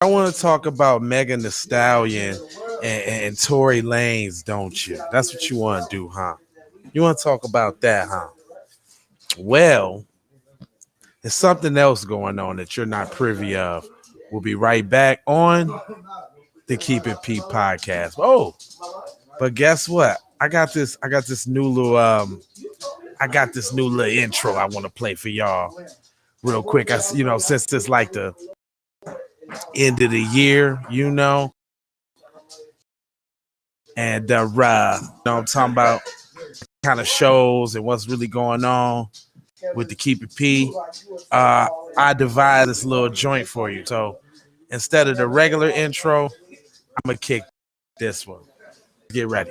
I want to talk about Megan Thee Stallion and Tory Lanez, don't you? That's what you want to do, huh? You want to talk about that, huh? Well, there's something else going on that you're not privy of. We'll be right back on the Keep It Pete podcast. Oh, but guess what? I got this new little intro I want to play for y'all real quick. Since it's like the end of the year, and I'm talking about kind of shows and what's really going on with the Keep It P. I devised this little joint for you. So instead of the regular intro, I'm gonna kick this one. Get ready.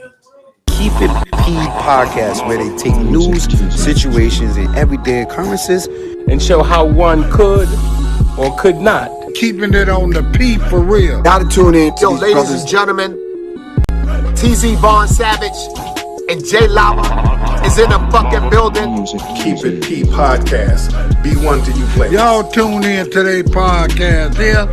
Keep It P podcast, where they take news, situations, and everyday occurrences and show how one could or could not. Keeping it on the P for real. Gotta tune in. Yo, ladies and gentlemen, TZ Vaughn Savage and J Lava is in the fucking building. Keep It P podcast. Be one to you play. Y'all tune in to their podcast here.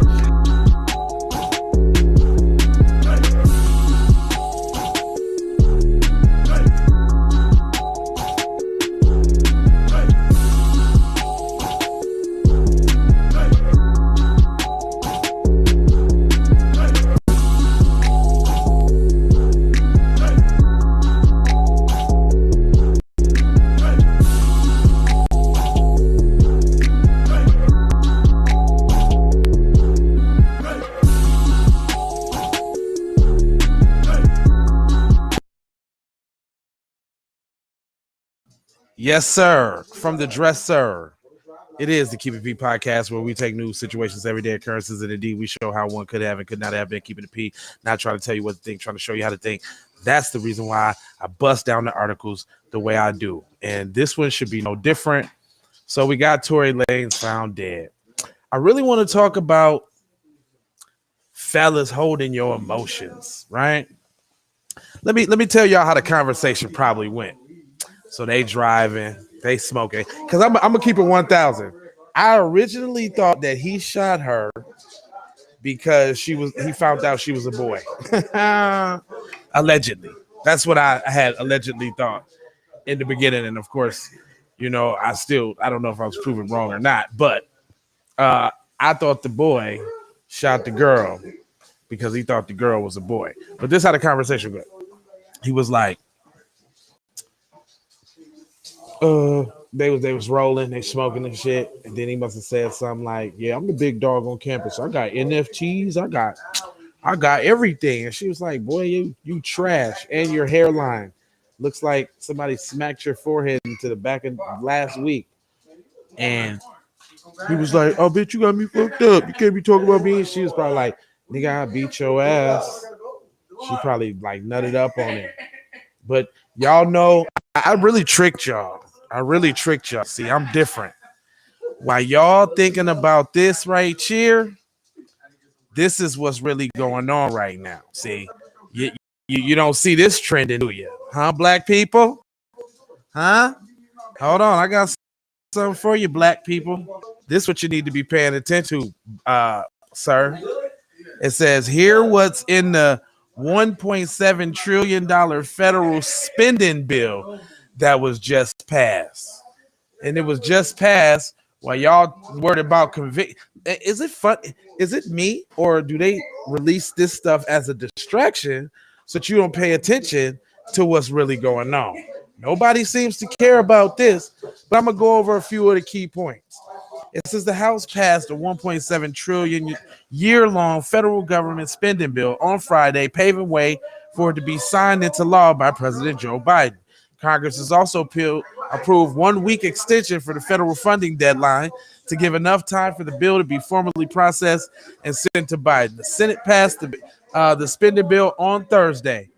Yes, sir. From the dresser. It is the Keep It P podcast, where we take news, situations, everyday occurrences, and indeed we show how one could have and could not have been keeping it P. Not trying to tell you what to think, trying to show you how to think. That's the reason why I bust down the articles the way I do. And this one should be no different. So we got Tory Lanez found dead. I really want to talk about fellas holding your emotions, right? Let me tell y'all how the conversation probably went. So they driving, they smoking. Because I'm gonna keep it 1,000. I originally thought that he shot her because he found out she was a boy. Allegedly. That's what I had allegedly thought in the beginning. And of course, I don't know if I was proven wrong or not, but I thought the boy shot the girl because he thought the girl was a boy. But this is how the conversation went. He was like, they was rolling, they smoking and shit, and then he must have said something like, "Yeah, I'm the big dog on campus. I got NFTs, I got everything." And she was like, "Boy, you trash, and your hairline looks like somebody smacked your forehead into the back of last week." And he was like, "Oh, bitch, you got me fucked up. You can't be talking about me." And she was probably like, "Nigga, I beat your ass." She probably like nutted up on it. But y'all know, I really tricked y'all. See, I'm different. While y'all thinking about this right here, this is what's really going on right now. See, you don't see this trending, do you? Huh, black people? Huh? Hold on, I got something for you, black people. This is what you need to be paying attention to, sir. It says, here what's in the $1.7 trillion federal spending bill that was just passed. And it was just passed while y'all worried about convict. Is it fun? Is it me? Or do they release this stuff as a distraction so that you don't pay attention to what's really going on? Nobody seems to care about this, but I'm going to go over a few of the key points. It says the House passed a $1.7 trillion year-long federal government spending bill on Friday, paving way for it to be signed into law by President Joe Biden. Congress has also approved 1 week extension for the federal funding deadline to give enough time for the bill to be formally processed and sent to Biden. The Senate passed the spending bill on Thursday.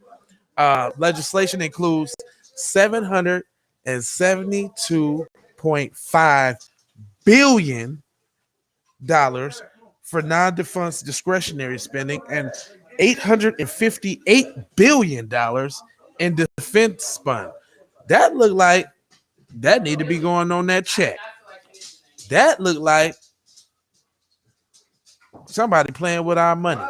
Legislation includes $772.5 billion for non-defense discretionary spending and $858 billion in defense fund. That looked like that need to be going on that check. That looked like Somebody playing with our money.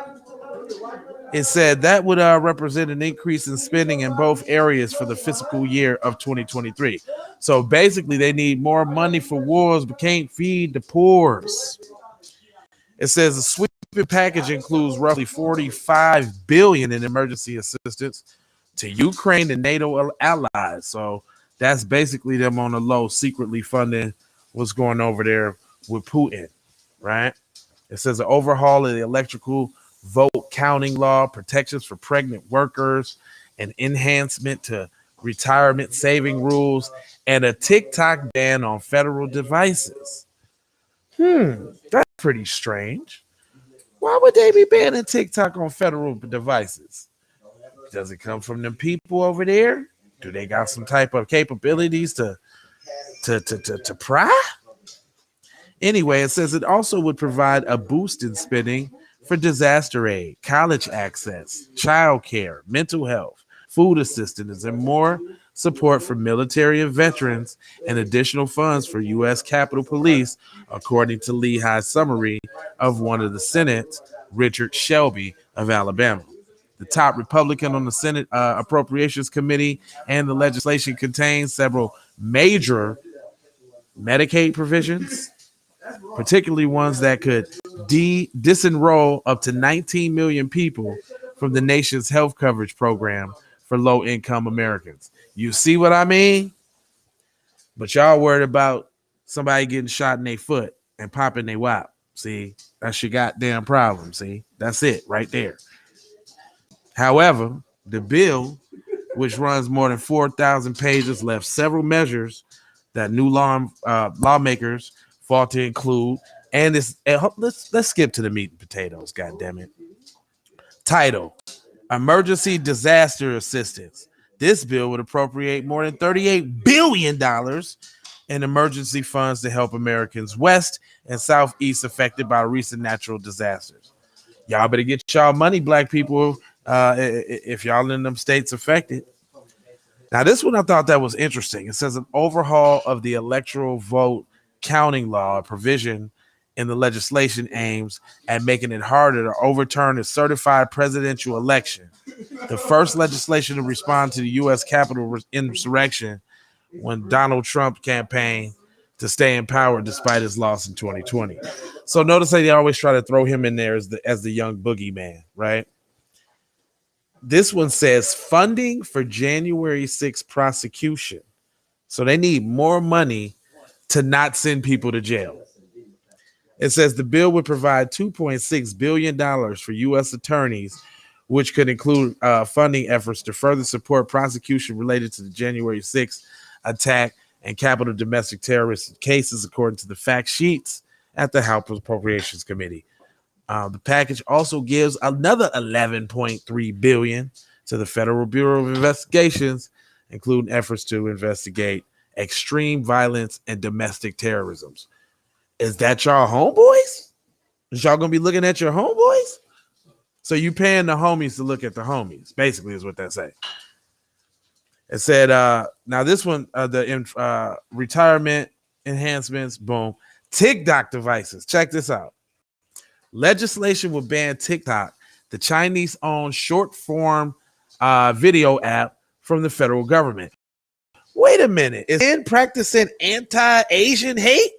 It said that would represent an increase in spending in both areas for the fiscal year of 2023. So basically, they need more money for wars, but can't feed the poor. It says the sweeping package includes roughly $45 billion in emergency assistance to Ukraine and NATO allies. So that's basically them on the low, secretly funding what's going over there with Putin, right? It says an overhaul of the electrical vote counting law, protections for pregnant workers, an enhancement to retirement saving rules, and a TikTok ban on federal devices. That's pretty strange. Why would they be banning TikTok on federal devices? Does it come from them people over there? Do they got some type of capabilities to pry? Anyway, it says it also would provide a boost in spending for disaster aid, college access, child care, mental health, food assistance, and more support for military and veterans, and additional funds for U.S. Capitol Police, according to Lehigh's summary of one of the Senate, Richard Shelby of Alabama. The top Republican on the Senate Appropriations Committee, and the legislation contains several major Medicaid provisions, particularly ones that could disenroll up to 19 million people from the nation's health coverage program for low-income Americans. You see what I mean? But y'all worried about somebody getting shot in their foot and popping their wop. See, that's your goddamn problem. See, that's it right there. However, the bill, which runs more than 4,000 pages, left several measures that new lawmakers fought to include. And let's skip to the meat and potatoes. God damn it. Title: Emergency Disaster Assistance. This bill would appropriate more than $38 billion in emergency funds to help Americans west and southeast affected by recent natural disasters. Y'all better get y'all money, black people, if y'all in them states affected. Now, this one I thought that was interesting. It says an overhaul of the electoral vote counting law, a provision in the legislation aims at making it harder to overturn a certified presidential election. The first legislation to respond to the U.S. Capitol insurrection when Donald Trump campaigned to stay in power despite his loss in 2020. So notice that they always try to throw him in there as the young boogeyman, right? This one says funding for January 6th prosecution. So they need more money to not send people to jail. It says the bill would provide $2.6 billion for U.S. attorneys, which could include funding efforts to further support prosecution related to the January 6th attack and capital domestic terrorist cases, according to the fact sheets at the House Appropriations Committee. The package also gives another $11.3 billion to the Federal Bureau of Investigations, including efforts to investigate extreme violence and domestic terrorism. Is that y'all homeboys? Is y'all gonna be looking at your homeboys? So you paying the homies to look at the homies, basically, is what that say. It said, now this one, the retirement enhancements, boom. TikTok devices. Check this out. Legislation will ban TikTok, the Chinese-owned short-form video app from the federal government. Wait a minute. Is it practicing anti-Asian hate?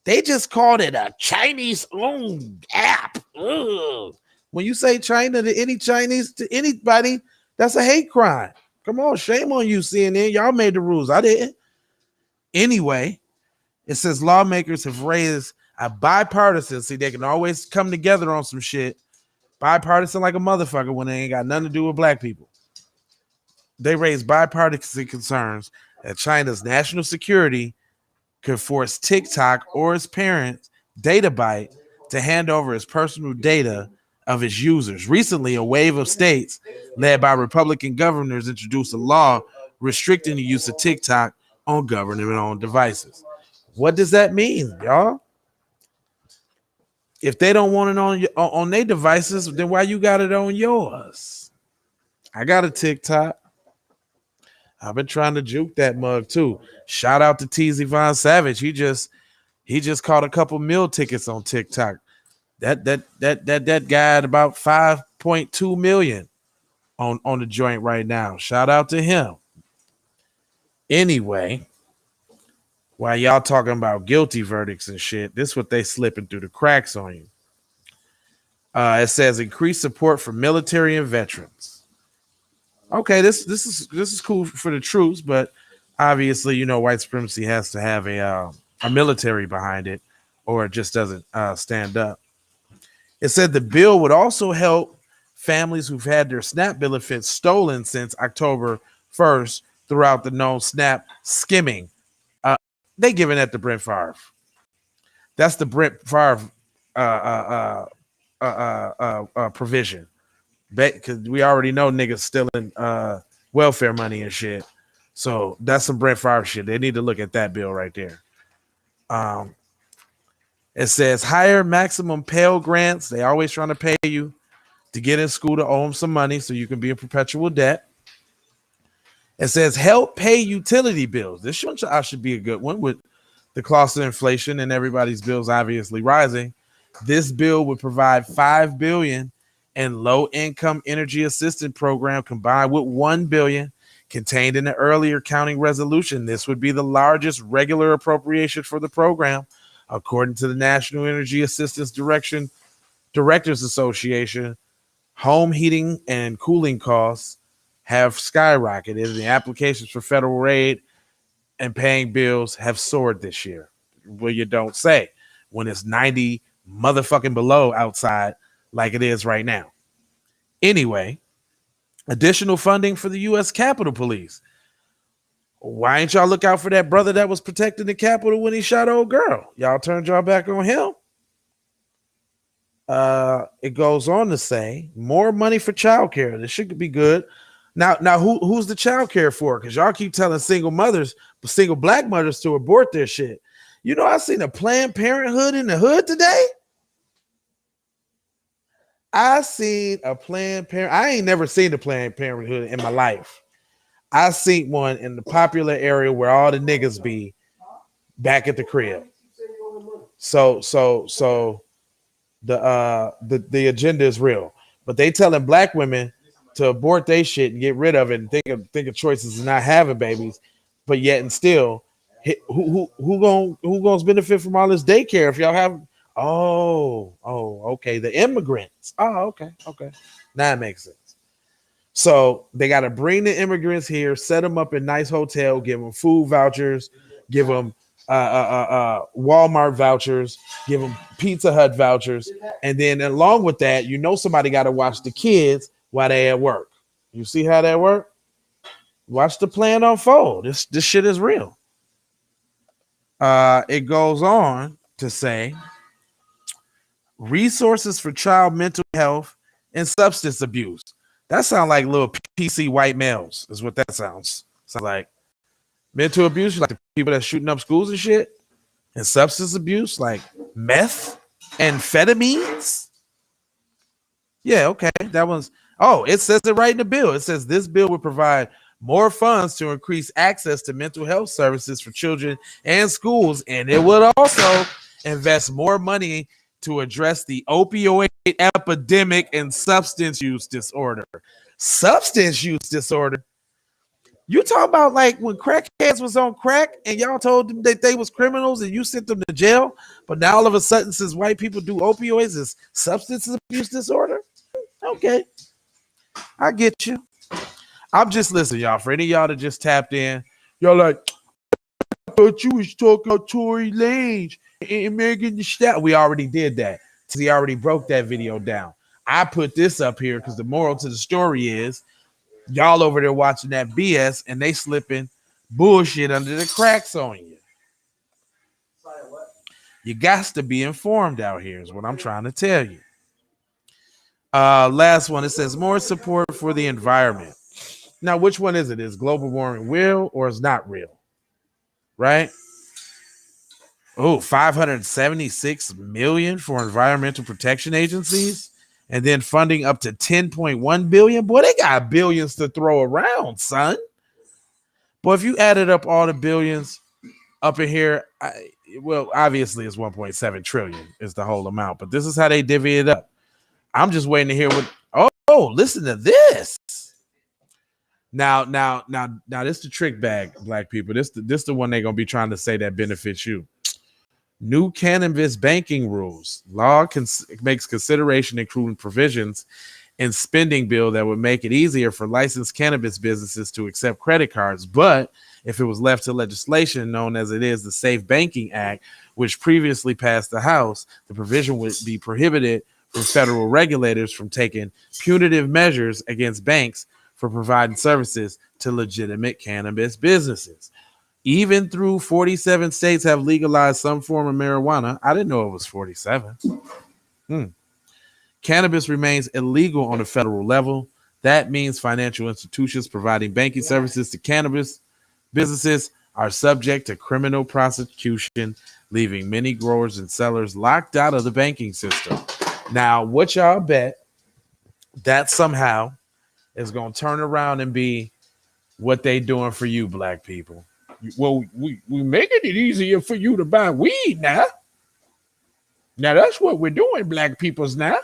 They just called it a Chinese-owned app. Ugh. When you say China to any Chinese, to anybody, that's a hate crime. Come on, shame on you, CNN. Y'all made the rules. I didn't. Anyway, it says lawmakers have raised a bipartisan. See, they can always come together on some shit. Bipartisan like a motherfucker when they ain't got nothing to do with black people. They raised bipartisan concerns that China's national security could force TikTok or its parent, DataByte, to hand over its personal data of its users. Recently, a wave of states led by Republican governors introduced a law restricting the use of TikTok on government-owned devices. What does that mean, y'all? If they don't want it on their devices, then why you got it on yours? I got a TikTok. I've been trying to juke that mug too. Shout out to TZ Von Savage. He just caught a couple meal tickets on TikTok. That guy at about 5.2 million on the joint right now. Shout out to him. Anyway, while y'all talking about guilty verdicts and shit, this is what they slipping through the cracks on you. It says increased support for military and veterans. Okay, this is cool for the troops, but obviously, you know, white supremacy has to have a military behind it, or it just doesn't stand up. It said the bill would also help families who've had their SNAP benefits stolen since October 1st throughout the known SNAP skimming. They giving that to Brent Favre. That's the Brent Favre provision. Because we already know niggas stealing welfare money and shit. So that's some Brent Favre shit. They need to look at that bill right there. It says higher maximum Pell Grants. They always trying to pay you to get in school to owe them some money so you can be in perpetual debt. It says help pay utility bills. This should be a good one with the cost of inflation and everybody's bills obviously rising. This bill would provide $5 billion in low-income energy assistance program combined with $1 billion contained in the earlier counting resolution. This would be the largest regular appropriation for the program, according to the National Energy Assistance Directors Association. Home heating and cooling costs have skyrocketed, and the applications for federal aid and paying bills have soared this year. Well, you don't say when it's 90 motherfucking below outside like it is right now. Anyway, additional funding for the U.S. Capitol Police. Why ain't y'all look out for that brother that was protecting the Capitol when he shot old girl? Y'all turned y'all back on him. It goes on to say more money for childcare. This should be good. Now, who's the childcare for? Because y'all keep telling single black mothers to abort their shit. You know, I seen a Planned Parenthood in the hood today. I seen a Planned Parenthood. I ain't never seen a Planned Parenthood in my life. I seen one in the popular area where all the niggas be back at the crib. So the agenda is real, but they telling black women to abort their shit and get rid of it and think of choices and not having babies, but yet and still, who gonna benefit from all this daycare if y'all have? Okay, the immigrants. Okay. Now it makes sense. So they got to bring the immigrants here, set them up in nice hotel, give them food vouchers, give them Walmart vouchers, give them Pizza Hut vouchers, and then along with that, you know somebody got to watch the kids while they at work. You see how that work? Watch the plan unfold. This shit is real. It goes on to say resources for child mental health and substance abuse. That sounds like little PC white males is what that sounds like. Mental abuse, like the people that's shooting up schools and shit, and substance abuse, like meth, amphetamines. Yeah, okay. That one's, it says it right in the bill. It says this bill would provide more funds to increase access to mental health services for children and schools, and it would also invest more money to address the opioid epidemic and substance use disorder. Substance use disorder? You talk about like when crackheads was on crack and y'all told them that they was criminals and you sent them to jail, but now all of a sudden since white people do opioids is substance abuse disorder? Okay. I get you. I'm just listening, y'all. For any of y'all that just tapped in, y'all like, I thought you was talking about Tory Lanez and Megan Thee Stallion. We already did that. He already broke that video down. I put this up here because the moral to the story is y'all over there watching that BS and they slipping bullshit under the cracks on you. You got to be informed out here is what I'm trying to tell you. Last one, it says more support for the environment. Now, which one is it? Is global warming real or is not real? Right? Oh, 576 million for environmental protection agencies and then funding up to 10.1 billion. Boy, they got billions to throw around, son. Boy, if you added up all the billions up in here, well, obviously it's 1.7 trillion is the whole amount, but this is how they divvy it up. I'm just waiting to hear what. Oh, listen to this. Now, this the trick bag, black people. This the one they're gonna be trying to say that benefits you. New cannabis banking rules. Law makes consideration including provisions in spending bill that would make it easier for licensed cannabis businesses to accept credit cards. But if it was left to legislation known as it is the Safe Banking Act, which previously passed the House, the provision would be prohibited from federal regulators from taking punitive measures against banks for providing services to legitimate cannabis businesses. Even through 47 states have legalized some form of marijuana. I didn't know it was 47. Cannabis remains illegal on a federal level. That means financial institutions providing banking services to cannabis businesses are subject to criminal prosecution, leaving many growers and sellers locked out of the banking system. Now, what y'all bet that somehow is going to turn around and be what they doing for you, black people? Well, we making it easier for you to buy weed now. Now that's what we're doing, black peoples. Now,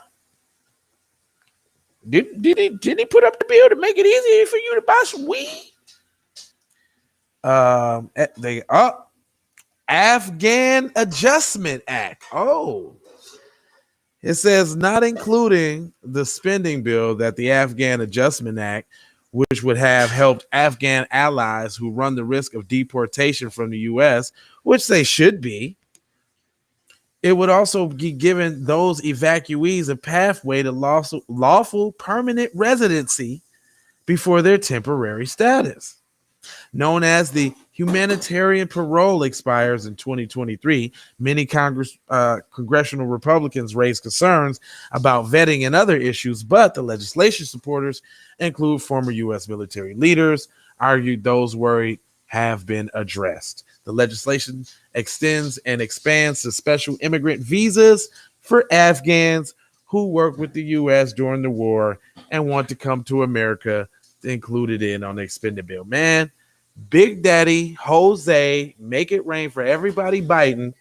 did he put up the bill to make it easier for you to buy some weed? Afghan Adjustment Act. Oh, it says not including the spending bill that the Afghan Adjustment Act, which would have helped Afghan allies who run the risk of deportation from the U.S., which they should be. It would also be given those evacuees a pathway to lawful permanent residency before their temporary status. Known as the humanitarian parole expires in 2023, many congressional Republicans raised concerns about vetting and other issues, but the legislation supporters include former U.S. military leaders, argued those worried have been addressed. The legislation extends and expands to special immigrant visas for Afghans who worked with the U.S. during the war and want to come to America, included in on the expended bill. Man, Big Daddy Jose, make it rain for everybody biting.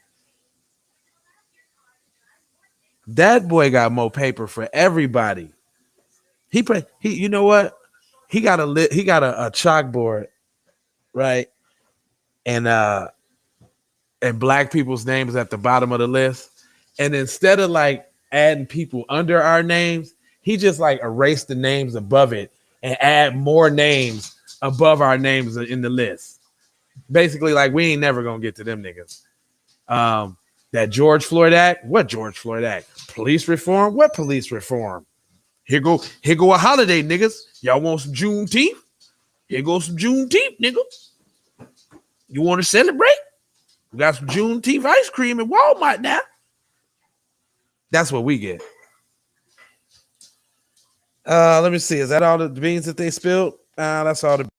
That boy got more paper for everybody. He you know what? He got a chalkboard, right? And black people's names at the bottom of the list. And instead of like adding people under our names, he just like erased the names above it and add more names above our names in the list. Basically, like we ain't never gonna get to them niggas. That George Floyd Act, what George Floyd Act? Police reform, what police reform? Here go a holiday, niggas. Y'all want some Juneteenth? Here goes some Juneteenth, nigga. You want to celebrate? We got some Juneteenth ice cream at Walmart now. That's what we get. Let me see. Is that all the beans that they spilled? That's all the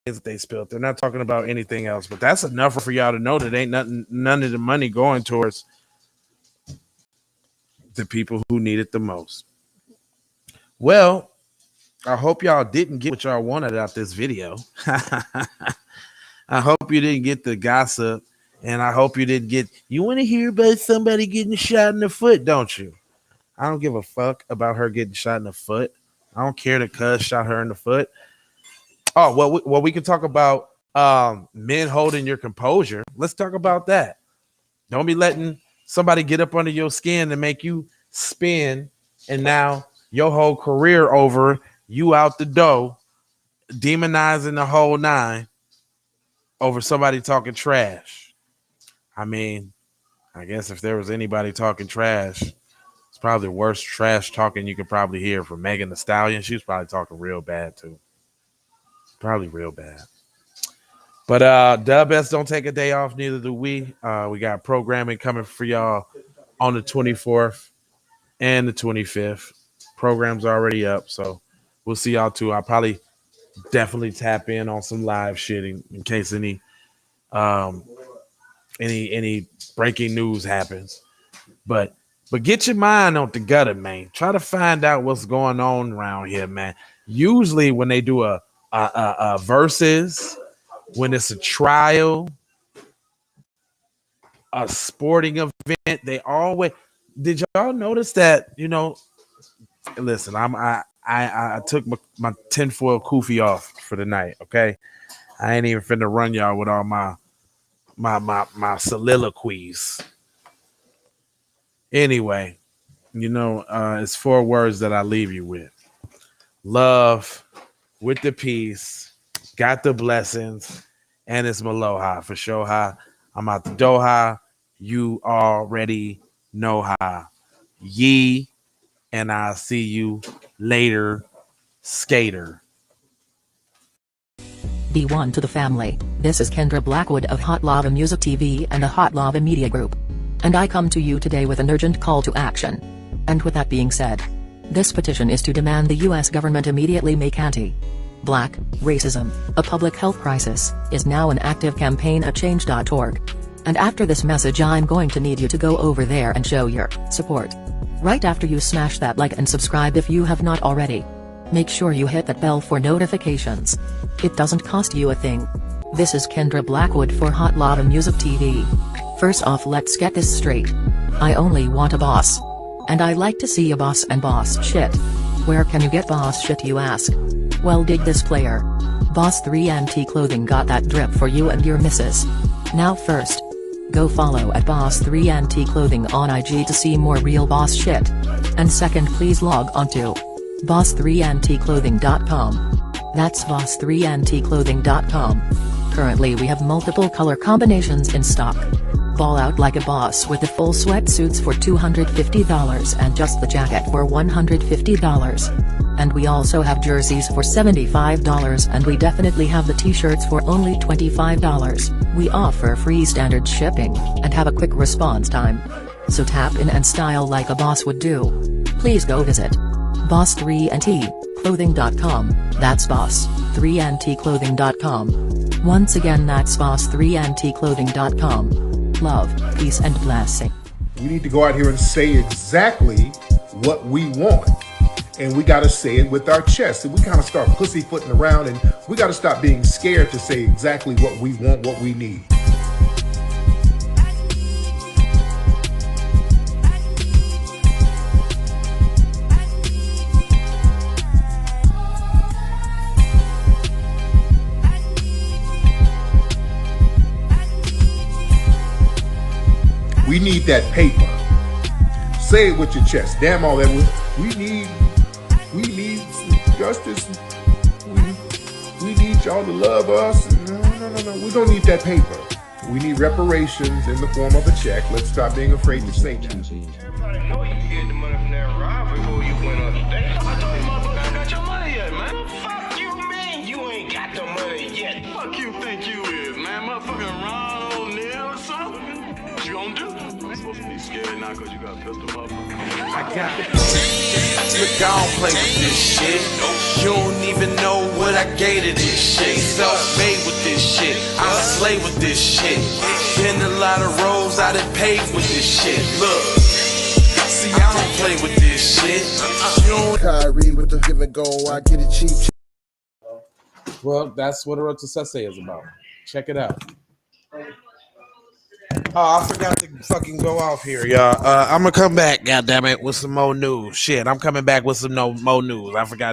beans that they spilled. They're not talking about anything else, but that's enough for y'all to know that ain't none of the money going towards the people who need it the most. Well, I hope y'all didn't get what y'all wanted out this video. I hope you didn't get the gossip, and I hope you didn't get. You want to hear about somebody getting shot in the foot, don't you? I don't give a fuck about her getting shot in the foot. I don't care that cuz shot her in the foot. Oh, well, we can talk about men holding your composure. Let's talk about that. Don't be letting somebody get up under your skin and make you spin, and now your whole career over, you out the door, demonizing the whole nine over somebody talking trash. I mean, I guess if there was anybody talking trash, it's probably the worst trash talking you could probably hear from Megan Thee Stallion. She was probably talking real bad too. Probably real bad. But Dub S don't take a day off, neither do we. We got programming coming for y'all on the 24th and the 25th. Program's already up, so we'll see y'all too. I'll probably definitely tap in on some live shit in case any breaking news happens. But get your mind on the gutter, man. Try to find out what's going on around here, man. Usually when they do a versus, when it's a trial, a sporting event, they always did y'all notice that, listen, I took my tinfoil kufi off for the night, okay? I ain't even finna run y'all with all my soliloquies. Anyway, it's 4 words that I leave you with. Love, with the peace, got the blessings, and it's Maloha for sure. I'm out the Doha. You already know how. Ye, and I'll see you later, skater. B1 to the family. This is Kendra Blackwood of Hot Lava Music TV and the Hot Lava Media Group. And I come to you today with an urgent call to action. And with that being said, this petition is to demand the US government immediately make anti-black racism a public health crisis is now an active campaign at change.org. And after this message, I'm going to need you to go over there and show your support. Right after you smash that like and subscribe if you have not already. Make sure you hit that bell for notifications. It doesn't cost you a thing. This is Kendra Blackwood for Hot Lava Music TV. First off, let's get this straight. I only want a boss. And I like to see a boss and boss shit. Where can you get boss shit, you ask? Well, dig this player. Boss 3 Anti Clothing got that drip for you and your missus. Now first, go follow at Boss 3 Anti Clothing on IG to see more real boss shit. And second, please log on to boss3anticlothing.com. That's boss3anticlothing.com. Currently we have multiple color combinations in stock. Ball out like a boss with the full sweatsuits for $250 and just the jacket for $150. And we also have jerseys for $75, and we definitely have the t-shirts for only $25. We offer free standard shipping, and have a quick response time. So tap in and style like a boss would do. Please go visit boss3anticlothing.com. That's boss3anticlothing.com. Once again, that's boss3anticlothing.com. Love, peace and blessing. We need to go out here and say exactly what we want. And we got to say it with our chest. And we kind of start pussyfooting around, and we got to stop being scared to say exactly what we want, what we need. We need that paper. Say it with your chest. Damn all that. We need justice. We need y'all to love us. No. We don't need that paper. We need reparations in the form of a check. Let's stop being afraid to say that. Everybody know you get the money from that robbery before you went on the day. I told you motherfucker ain't got your money yet, man. Fuck you, man. You ain't got the money yet. Fuck you think you is, man. Motherfucking Ron O'Neal or something. What you gonna do? I'm supposed to be scared now because you got a pistol, motherfucker. I got it. Look, I don't play with this shit. You don't even know what I gave to this shit. Self-made with this shit. I slay with this shit. Been a lot of roads I done paved with this shit. Look, see, I don't play with this shit. You don't. Kyrie with the give and go. I get it cheap. Well, that's what a Road to Success is about. Check it out. Oh, I forgot to fucking go off here, y'all. I'm gonna come back, goddammit, with some more news. Shit, I'm coming back with some more news. I forgot.